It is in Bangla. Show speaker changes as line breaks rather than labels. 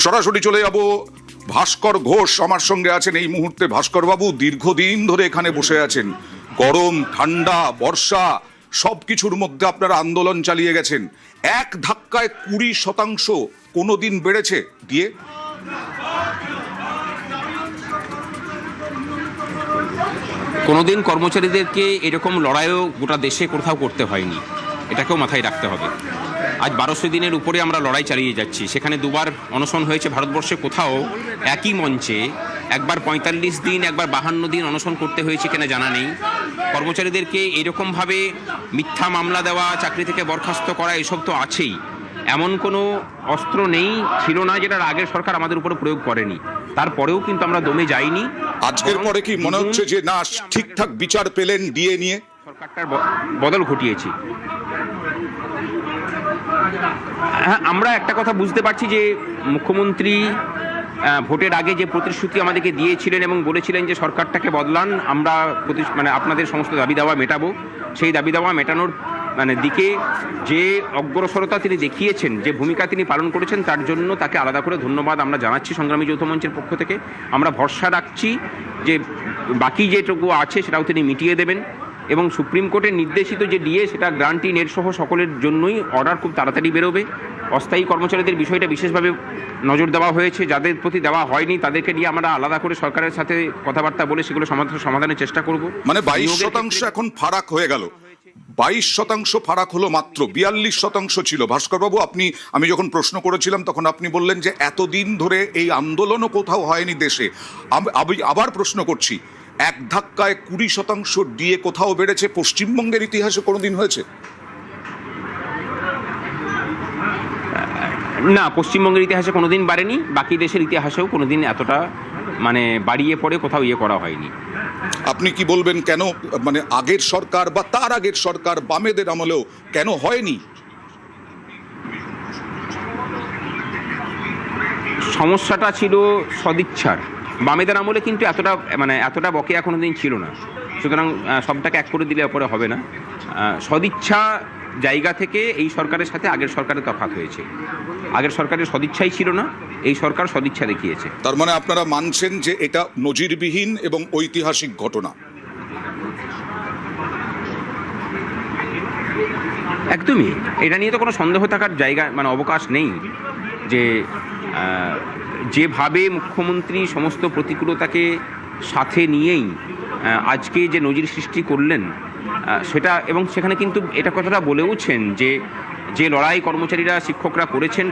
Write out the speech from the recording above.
সরাসরি চলে যাব ভাস্কর ঘোষ আমার সঙ্গে আছেন এই মুহূর্তে। ভাস্কর বাবু দীর্ঘদিন ধরে এখানে বসে আছেন, গরম ঠান্ডা বর্ষা সবকিছুর মধ্যে আপনারা আন্দোলন চালিয়ে গেছেন। এক ধাক্কায় 20% কোনোদিন বেড়েছে দিয়ে?
কোনোদিন কর্মচারীদেরকে এরকম লড়াইও গোটা দেশে কোথাও করতে হয়নি, এটাকেও মাথায় রাখতে হবে। আজ 1200 দিনের উপরে আমরা লড়াই চালিয়ে যাচ্ছি, সেখানে দুবার অনশন হয়েছে ভারতবর্ষে। কোথাও একই মঞ্চে একবার 45 দিন একবার 52 দিন অনশন করতে হয়েছে কিনা জানা নেই। কর্মচারীদেরকে এরকমভাবে মিথ্যা মামলা দেওয়া, চাকরি থেকে বরখাস্ত করা, এসব তো আছেই। এমন কোনো অস্ত্র নেই, ছিল না, যেটা আগের সরকার আমাদের উপরে প্রয়োগ করেনি। তারপরেও কিন্তু আমরা দমে যাইনি।
আজকের পরে কি মনে হচ্ছে যে না ঠিকঠাক বিচার পেলেন ডিএ নিয়ে?
সরকারটার বদল ঘটিয়েছি। হ্যাঁ, আমরা একটা কথা বুঝতে পারছি যে মুখ্যমন্ত্রী ভোটের আগে যে প্রতিশ্রুতি আমাদেরকে দিয়েছিলেন এবং বলেছিলেন যে সরকারটাকে বদলান, আমরা আপনাদের সমস্ত দাবি দাওয়া মেটাবো, সেই দাবি দাওয়া মেটানোর দিকে যে অগ্রসরতা তিনি দেখিয়েছেন, যে ভূমিকা তিনি পালন করেছেন, তার জন্য তাকে আলাদা করে ধন্যবাদ আমরা জানাচ্ছি সংগ্রামী যৌথ মঞ্চের পক্ষ থেকে। আমরা ভরসা রাখছি যে বাকি যেটুকু আছে সেটাও তিনি মিটিয়ে দেবেন এবং সুপ্রিম কোর্টের নির্দেশিত যে ডিএ, সেটা গ্রান্টি নেট সহ সকলের জন্যই অর্ডার খুব তাড়াতাড়ি বেরোবে। অস্থায়ী কর্মচারীদের বিষয়টা বিশেষভাবে নজর দেওয়া হয়েছে, যাদের প্রতি দেওয়া হয়নি তাদেরকে নিয়ে আমরা আলাদা করে সরকারের সাথে কথাবার্তা বলে সেগুলো সমাধানের চেষ্টা করব।
মানে 22% এখন ফারাক হয়ে গেল, 22% ফারাক হলো, মাত্র 42% ছিল। ভাস্করবাবু আমি যখন প্রশ্ন করেছিলাম তখন আপনি বললেন যে এতদিন ধরে এই আন্দোলনও কোথাও হয়নি দেশে। আমি আবার প্রশ্ন করছি, এক ধাক্কায় 20% ডিএ কোথাও বেড়েছে? পশ্চিমবঙ্গের ইতিহাসে কোনোদিন হয়েছে?
না, পশ্চিমবঙ্গের ইতিহাসে কোনোদিন বাড়েনি, বাকি দেশের ইতিহাসেও কোনোদিন এতটা বাড়িয়ে পড়ে কোথাও করা হয়নি।
আপনি কি বলবেন কেন, আগের সরকার বা তার আগের সরকার বামেদের আমলেও কেন হয়নি?
সমস্যাটা ছিল সদিচ্ছার। বামেদের আমলে কিন্তু এতটা বকেয়া কোনোদিন ছিল না, সুতরাং সবটাকে এক করে দিলে পরে হবে না। সদিচ্ছা জায়গা থেকে এই সরকারের সাথে আগের সরকারের তফাৎ হয়েছে। আগের সরকারের সদিচ্ছাই ছিল না, এই সরকার সদিচ্ছা দেখিয়েছে।
তার মানে আপনারা মানছেন যে এটা নজিরবিহীন এবং ঐতিহাসিক ঘটনা?
একদমই, এটা নিয়ে তো কোনো সন্দেহ থাকার জায়গা অবকাশ নেই। যে যেভাবে মুখ্যমন্ত্রী সমস্ত প্রতিকূলতাকে সাথে নিয়েই আজকে যে নজির সৃষ্টি করলেন, সেটা, এবং সেখানে কিন্তু এটা কথাটা বলেওছেন যে লড়াই কর্মচারীরা শিক্ষকরা করেছেন